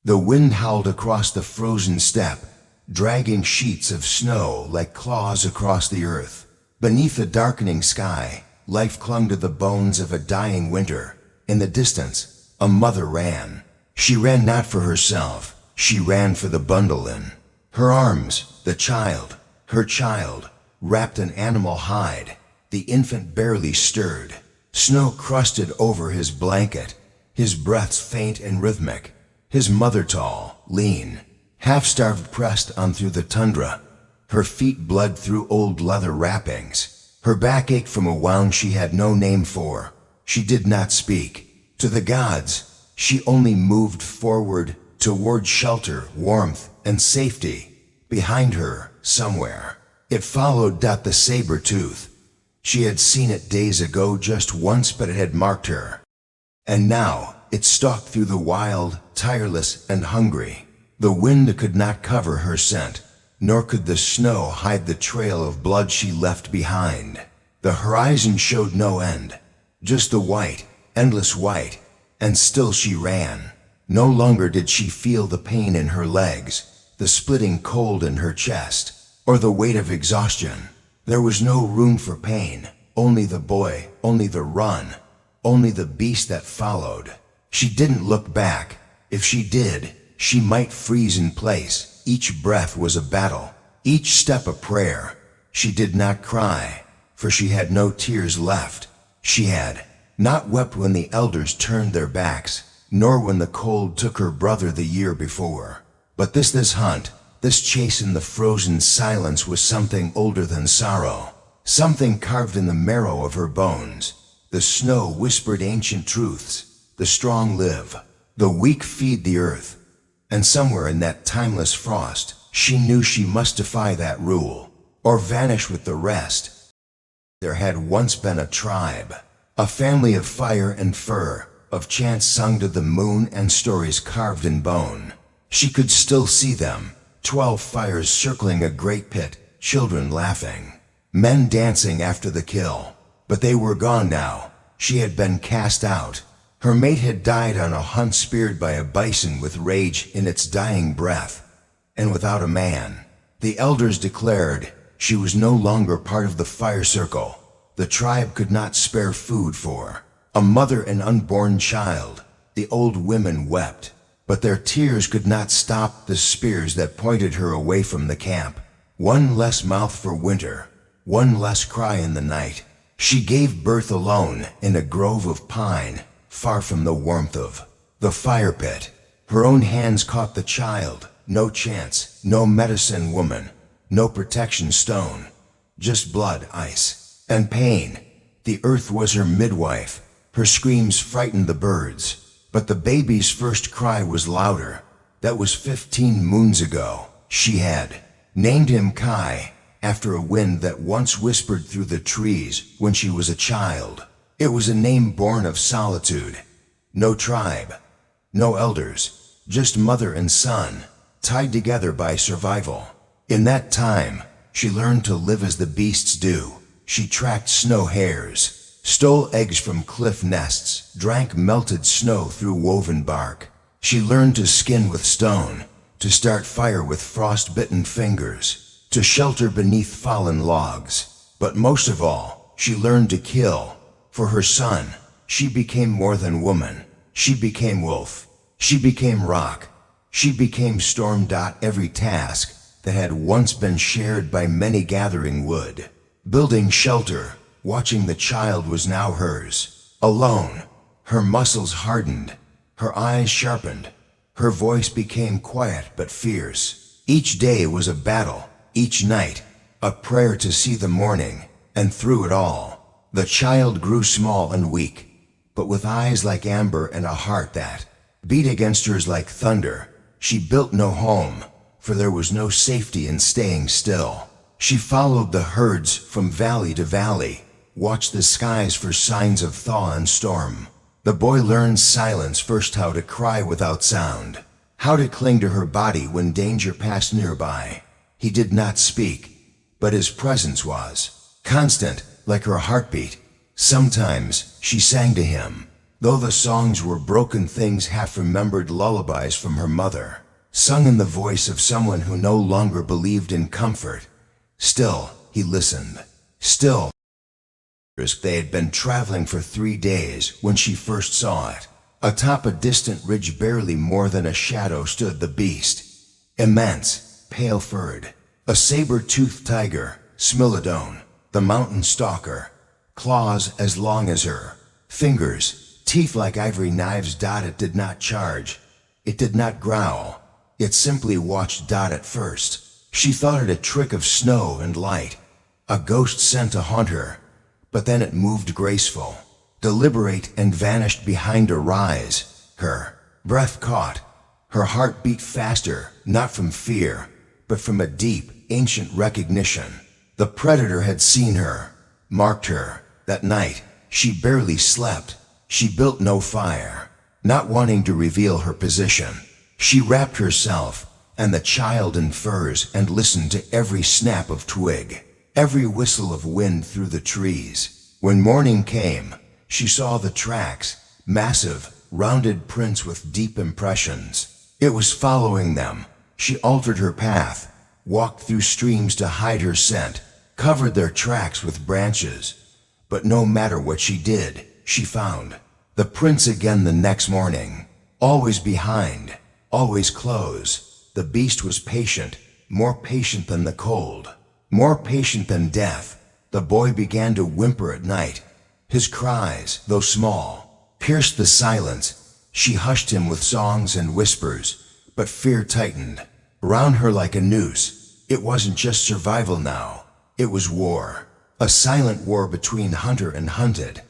The wind howled across the frozen steppe, dragging sheets of snow like claws across the earth. Beneath the darkening sky, life clung to the bones of a dying winter. In the distance, a mother ran. She ran not for herself, she ran for the bundle in her arms, the child, her child, wrapped in animal hide. The infant barely stirred. Snow crusted over his blanket, his breaths faint and rhythmic. His mother tall, lean, half-starved, pressed on through the tundra. Her feet bled through old leather wrappings. Her back ached from a wound she had no name for. She did not speak. To the gods, she only moved forward, toward shelter, warmth, and safety. Behind her, somewhere, it followed the saber-tooth. She had seen it days ago just once, but it had marked her. And now, it stalked through the wild, tireless and hungry. The wind could not cover her scent, nor could the snow hide the trail of blood she left behind. The horizon showed no end, just the white, endless white, and still she ran. No longer did she feel the pain in her legs, the splitting cold in her chest, or the weight of exhaustion. There was no room for pain, only the boy, only the run, only the beast that followed. She didn't look back. If she did, she might freeze in place. Each breath was a battle, each step a prayer. She did not cry, for she had no tears left. She had not wept when the elders turned their backs, nor when the cold took her brother the year before. But this hunt, this chase in the frozen silence was something older than sorrow, something carved in the marrow of her bones. The snow whispered ancient truths. The strong live, the weak feed the earth. And somewhere in that timeless frost, she knew she must defy that rule, or vanish with the rest. There had once been a tribe, a family of fire and fur, of chants sung to the moon and stories carved in bone. She could still see them, 12 fires circling a great pit, children laughing, men dancing after the kill. But they were gone now. She had been cast out. Her mate had died on a hunt, speared by a bison with rage in its dying breath. And without a man, the elders declared, she was no longer part of the fire circle. The tribe could not spare food for a mother and unborn child. The old women wept, but their tears could not stop the spears that pointed her away from the camp. One less mouth for winter, one less cry in the night. She gave birth alone in a grove of pine, far from the warmth of the fire pit. Her own hands caught the child. No chance, no medicine woman, no protection stone, just blood, ice, and pain. The earth was her midwife. Her screams frightened the birds, but the baby's first cry was louder. That was 15 moons ago. She had named him Kai, after a wind that once whispered through the trees when she was a child. It was a name born of solitude. No tribe, no elders, just mother and son, tied together by survival. In that time, she learned to live as the beasts do. She tracked snow hares, stole eggs from cliff nests, drank melted snow through woven bark. She learned to skin with stone, to start fire with frost-bitten fingers, to shelter beneath fallen logs. But most of all, she learned to kill. For her son, she became more than woman. She became wolf. She became rock. She became storm. Every task that had once been shared by many, gathering wood, building shelter, watching the child, was now hers. Alone, her muscles hardened, her eyes sharpened, her voice became quiet but fierce. Each day was a battle, each night a prayer to see the morning, and through it all, the child grew small and weak, but with eyes like amber and a heart that beat against hers like thunder. She built no home, for there was no safety in staying still. She followed the herds from valley to valley, watched the skies for signs of thaw and storm. The boy learned silence first, how to cry without sound, how to cling to her body when danger passed nearby. He did not speak, but his presence was constant, like her heartbeat. Sometimes she sang to him, though the songs were broken things, half-remembered lullabies from her mother, sung in the voice of someone who no longer believed in comfort. Still, he listened. Still, they had been traveling for 3 days when she first saw it. Atop a distant ridge, barely more than a shadow, stood the beast. Immense, pale-furred, a saber-toothed tiger, Smilodon, the mountain stalker. Claws as long as her fingers, teeth like ivory knives. It did not charge. It did not growl. It simply watched. At first, she thought it a trick of snow and light, a ghost sent to haunt her. But then it moved, graceful, deliberate, and vanished behind a rise. Her breath caught. Her heart beat faster, not from fear, but from a deep, ancient recognition. The predator had seen her, marked her. That night, she barely slept. She built no fire, not wanting to reveal her position. She wrapped herself and the child in furs and listened to every snap of twig, every whistle of wind through the trees. When morning came, she saw the tracks, massive, rounded prints with deep impressions. It was following them. She altered her path, walked through streams to hide her scent, covered their tracks with branches. But no matter what she did, she found the prints again the next morning. Always behind, always close. The beast was patient, more patient than the cold, more patient than death. The boy began to whimper at night. His cries, though small, pierced the silence. She hushed him with songs and whispers, but fear tightened around her like a noose. It wasn't just survival now, it was war. A silent war between hunter and hunted,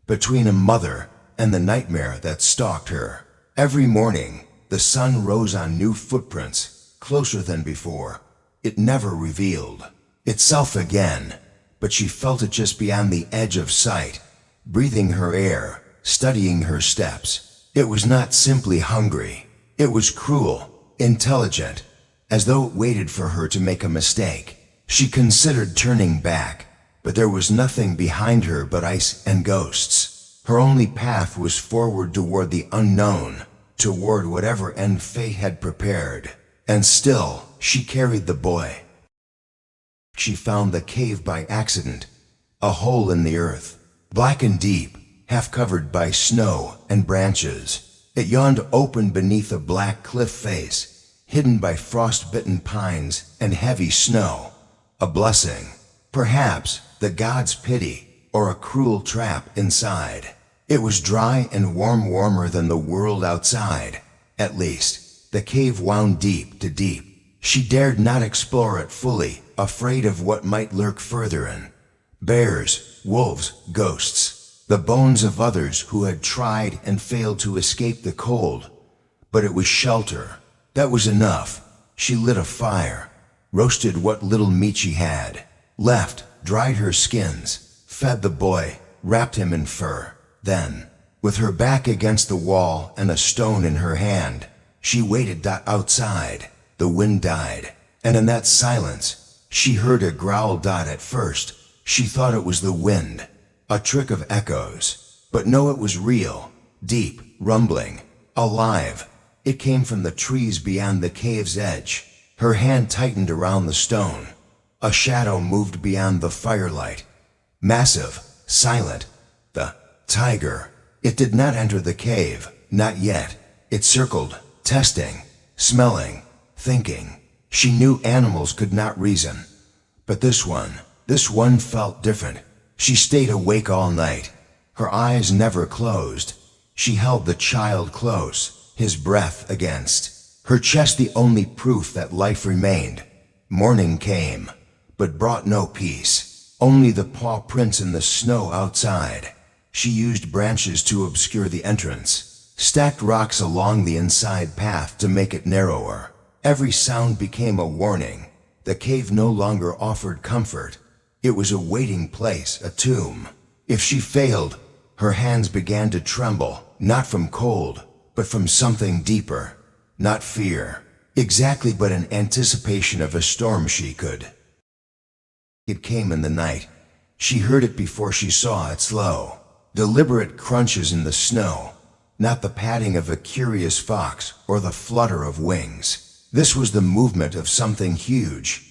between a mother and the nightmare that stalked her. Every morning, the sun rose on new footprints, closer than before. It never revealed itself again, but she felt it just beyond the edge of sight, breathing her air, studying her steps. It was not simply hungry. It was cruel, intelligent, as though it waited for her to make a mistake. She considered turning back, but there was nothing behind her but ice and ghosts. Her only path was forward toward the unknown, toward whatever end fate had prepared. And still, she carried the boy. She found the cave by accident, a hole in the earth, black and deep, half covered by snow and branches. It yawned open beneath a black cliff face, hidden by frost-bitten pines and heavy snow. A blessing, perhaps the gods' pity, or a cruel trap inside. It was dry and warm, warmer than the world outside. At least, the cave wound deep to deep. She dared not explore it fully, afraid of what might lurk further in. Bears, wolves, ghosts, the bones of others who had tried and failed to escape the cold. But it was shelter. That was enough. She lit a fire, roasted what little meat she had left, dried her skins, fed the boy, wrapped him in fur. Then, with her back against the wall and a stone in her hand, she waited. Outside, the wind died, and in that silence, she heard a growl. At first, she thought it was the wind, a trick of echoes. But no, it was real, deep, rumbling, alive. It came from the trees beyond the cave's edge. Her hand tightened around the stone. A shadow moved beyond the firelight. Massive, silent. The tiger. It did not enter the cave, not yet. It circled, testing, smelling, thinking. She knew animals could not reason. But this one felt different. She stayed awake all night. Her eyes never closed. She held the child close, his breath against her chest, the only proof that life remained. Morning came, but brought no peace. Only the paw prints in the snow outside. She used branches to obscure the entrance, stacked rocks along the inside path to make it narrower. Every sound became a warning. The cave no longer offered comfort. It was a waiting place, a tomb. If she failed, her hands began to tremble, not from cold, but from something deeper. Not fear, exactly, but an anticipation of a storm she could. It came in the night. She heard it before she saw it, slow, deliberate crunches in the snow, not the padding of a curious fox or the flutter of wings. This was the movement of something huge,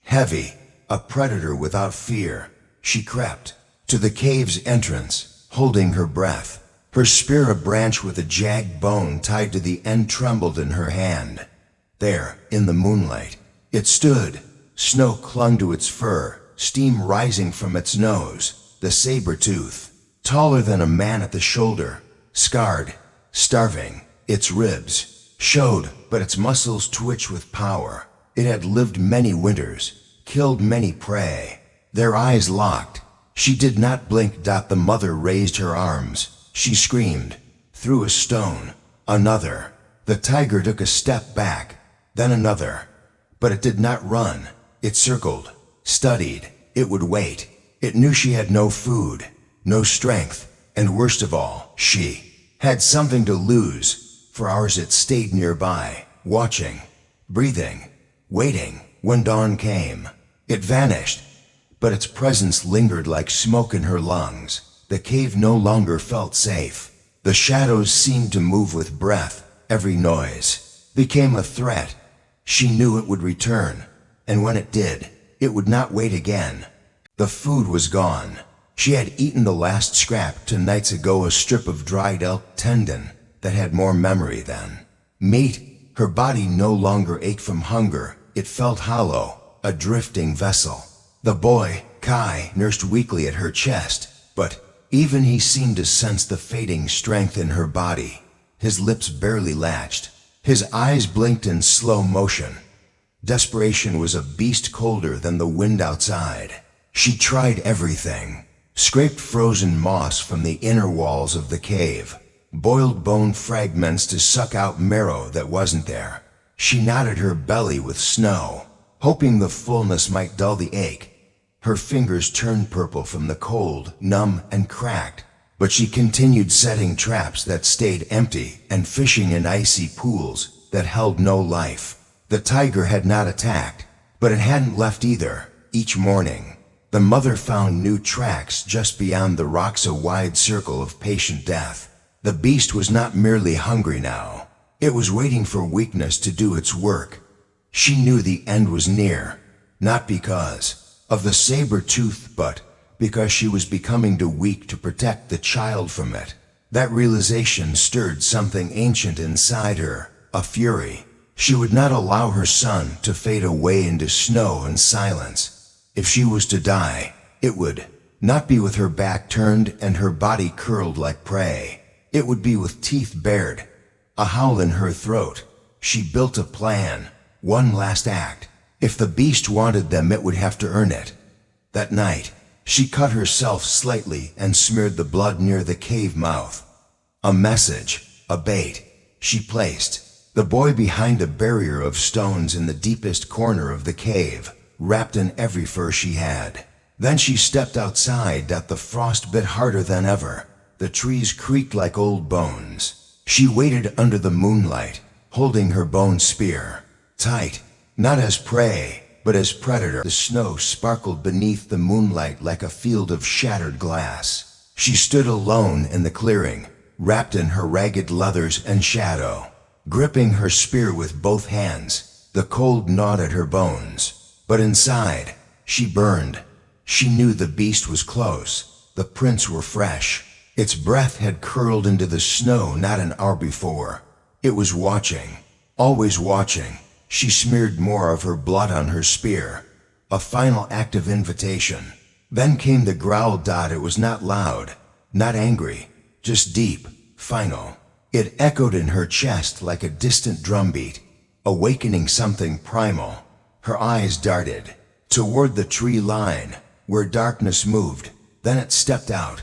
heavy, a predator without fear. She crept to the cave's entrance, holding her breath. Her spear, a branch with a jagged bone tied to the end, trembled in her hand. There, in the moonlight, it stood. Snow clung to its fur, steam rising from its nose. The saber-tooth, taller than a man at the shoulder, scarred, starving. Its ribs showed, but its muscles twitched with power. It had lived many winters, killed many prey. Their eyes locked. She did not blink. The mother raised her arms. She screamed, threw a stone. Another. The tiger took a step back, then another. But it did not run. It circled, studied. It would wait. It knew she had no food, no strength, and worst of all, she had something to lose. For hours it stayed nearby, watching, breathing, waiting. When dawn came, it vanished, but its presence lingered like smoke in her lungs. The cave no longer felt safe. The shadows seemed to move with breath. Every noise became a threat. She knew it would return, and when it did, it would not wait again. The food was gone. She had eaten the last scrap 2 nights ago, a strip of dried elk tendon that had more memory than meat. Her body no longer ached from hunger. It felt hollow, a drifting vessel. The boy, Kai, nursed weakly at her chest, but even he seemed to sense the fading strength in her body. His lips barely latched. His eyes blinked in slow motion. Desperation was a beast colder than the wind outside. She tried everything. Scraped frozen moss from the inner walls of the cave, boiled bone fragments to suck out marrow that wasn't there. She knotted her belly with snow, hoping the fullness might dull the ache. Her fingers turned purple from the cold, numb and cracked, but she continued setting traps that stayed empty and fishing in icy pools that held no life. The tiger had not attacked, but it hadn't left either. Each morning, the mother found new tracks just beyond the rocks, a wide circle of patient death. The beast was not merely hungry now. It was waiting for weakness to do its work. She knew the end was near, not because of the saber-tooth, but because she was becoming too weak to protect the child from it. That realization stirred something ancient inside her, a fury. She would not allow her son to fade away into snow and silence. If she was to die, it would not be with her back turned and her body curled like prey. It would be with teeth bared, a howl in her throat. She built a plan, one last act. If the beast wanted them, it would have to earn it. That night, she cut herself slightly and smeared the blood near the cave mouth. A message, a bait. She placed the boy behind a barrier of stones in the deepest corner of the cave, wrapped in every fur she had. Then she stepped outside. The frost bit harder than ever. The trees creaked like old bones. She waited under the moonlight, holding her bone spear tight, not as prey, but as predator. The snow sparkled beneath the moonlight like a field of shattered glass. She stood alone in the clearing, wrapped in her ragged leathers and shadow, gripping her spear with both hands. The cold gnawed at her bones. But inside, she burned. She knew the beast was close. The prints were fresh. Its breath had curled into the snow not an hour before. It was watching, always watching. She smeared more of her blood on her spear, a final act of invitation. Then came the growl. It was not loud, not angry, just deep, final. It echoed in her chest like a distant drumbeat, awakening something primal. Her eyes darted toward the tree line, where darkness moved. Then it stepped out.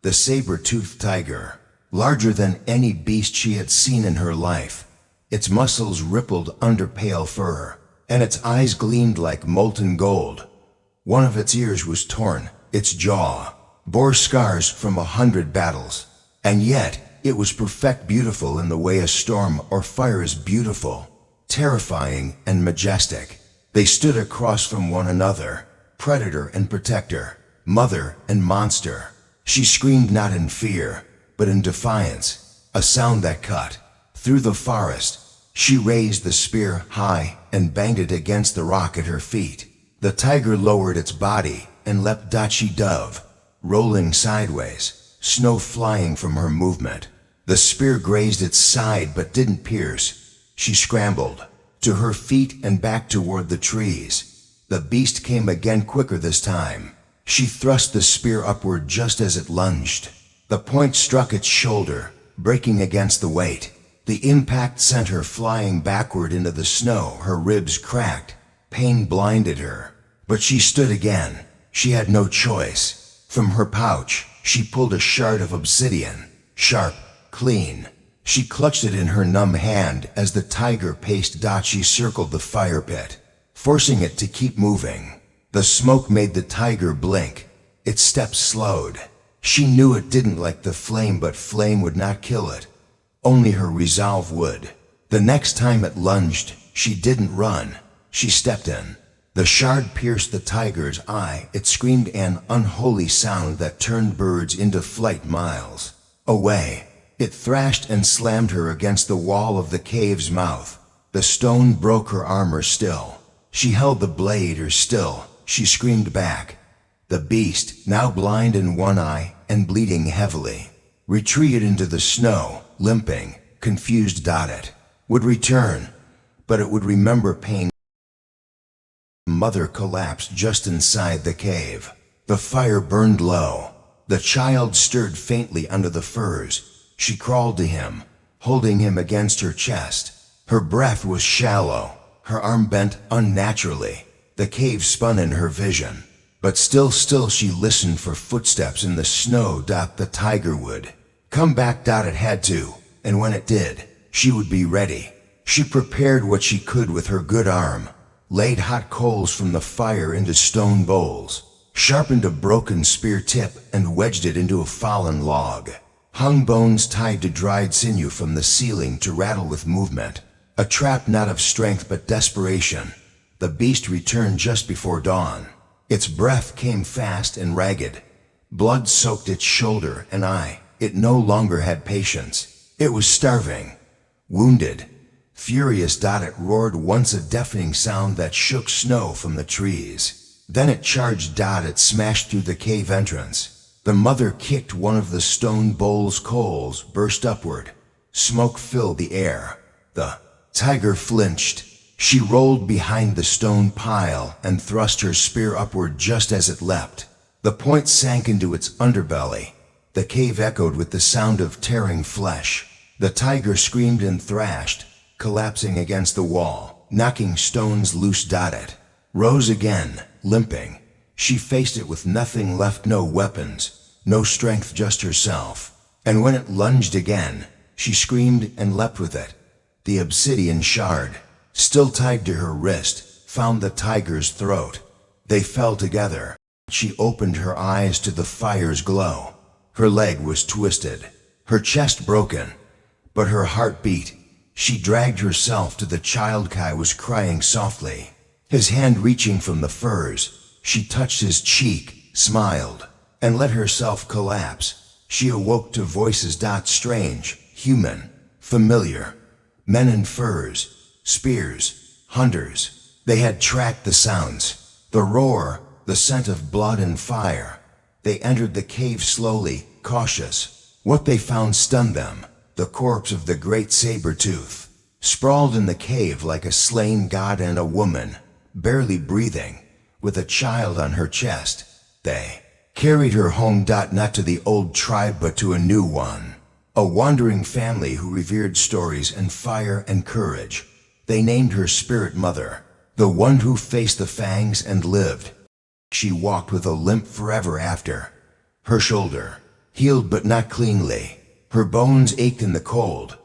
The saber-toothed tiger, larger than any beast she had seen in her life. Its muscles rippled under pale fur, and its eyes gleamed like molten gold. One of its ears was torn. Its jaw bore scars from 100 battles. And yet, it was perfect, beautiful in the way a storm or fire is beautiful, terrifying and majestic. They stood across from one another, predator and protector, mother and monster. She screamed not in fear, but in defiance, a sound that cut through the forest. She raised the spear high and banged it against the rock at her feet. The tiger lowered its body and leapt Dachi dove, rolling sideways, snow flying from her movement. The spear grazed its side but didn't pierce. She scrambled to her feet and back toward the trees. The beast came again, quicker this time. She thrust the spear upward just as it lunged. The point struck its shoulder, breaking against the weight. The impact sent her flying backward into the snow. Her ribs cracked. Pain blinded her. But she stood again. She had no choice. From her pouch, she pulled a shard of obsidian, sharp, clean. She clutched it in her numb hand as the tiger paced. Dachi circled the fire pit, forcing it to keep moving. The smoke made the tiger blink. Its steps slowed. She knew it didn't like the flame, but flame would not kill it. Only her resolve would. The next time it lunged, she didn't run. She stepped in. The shard pierced the tiger's eye. It screamed an unholy sound that turned birds into flight miles away. It thrashed and slammed her against the wall of the cave's mouth. The stone broke her armor still. She held the blade or still. She screamed back. The beast, now blind in one eye and bleeding heavily, retreated into the snow, limping, confused. It would return, but it would remember pain. Mother collapsed just inside the cave. The fire burned low. The child stirred faintly under the furs. She crawled to him, holding him against her chest. Her breath was shallow. Her arm bent unnaturally. The cave spun in her vision. But still she listened for footsteps in the snow. The tiger would come back. It had to, and when it did, she would be ready. She prepared what she could with her good arm, laid hot coals from the fire into stone bowls, sharpened a broken spear tip and wedged it into a fallen log, hung bones tied to dried sinew from the ceiling to rattle with movement. A trap not of strength but desperation. The beast returned just before dawn. Its breath came fast and ragged. Blood soaked its shoulder and eye. It no longer had patience. It was starving, wounded, furious. It roared once, a deafening sound that shook snow from the trees. Then it charged. It smashed through the cave entrance. The mother kicked one of the stone bowl's coals, burst upward. Smoke filled the air. The tiger flinched. She rolled behind the stone pile and thrust her spear upward just as it leapt. The point sank into its underbelly. The cave echoed with the sound of tearing flesh. The tiger screamed and thrashed, collapsing against the wall, knocking stones loose. It rose again, limping. She faced it with nothing left, no weapons, no strength, just herself. And when it lunged again, she screamed and leapt with it. The obsidian shard, still tied to her wrist, found the tiger's throat. They fell together. She opened her eyes to the fire's glow. Her leg was twisted, her chest broken, but her heart beat. She dragged herself to the child. Kai was crying softly, his hand reaching from the furs. She touched his cheek, smiled, and let herself collapse. She awoke to voices. Strange, human, familiar. Men in furs, spears, hunters. They had tracked the sounds, the roar, the scent of blood and fire. They entered the cave slowly, cautious. What they found stunned them. The corpse of the great saber-tooth, sprawled in the cave like a slain god, and a woman, barely breathing, with a child on her chest. They carried her home. Not to the old tribe but to a new one. A wandering family who revered stories and fire and courage. They named her Spirit Mother, the one who faced the fangs and lived. She walked with a limp forever after. Her shoulder healed but not cleanly. Her bones ached in the cold,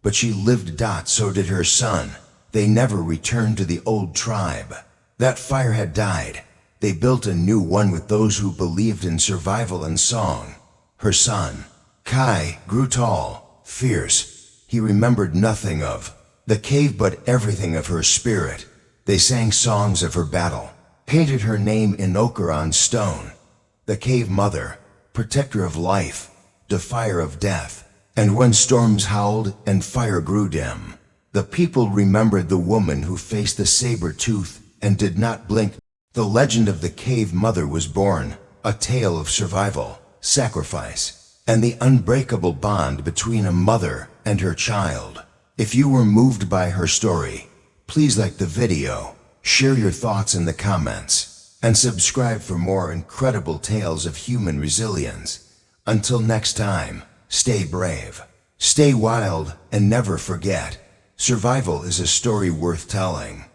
but she lived. So did her son. They never returned to the old tribe. That fire had died. They built a new one with those who believed in survival and song. Her son, Kai, grew tall, fierce. He remembered nothing of the cave but everything of her spirit. They sang songs of her battle, painted her name in ochre on stone. The cave mother protector of life, defier of death. And when storms howled and fire grew dim, the people remembered the woman who faced the saber-tooth and did not blink. The legend of the cave mother was born, a tale of survival, sacrifice, and the unbreakable bond between a mother and her child. If you were moved by her story, please like the video, share your thoughts in the comments, and subscribe for more incredible tales of human resilience. Until next time, stay brave, stay wild, and never forget, survival is a story worth telling.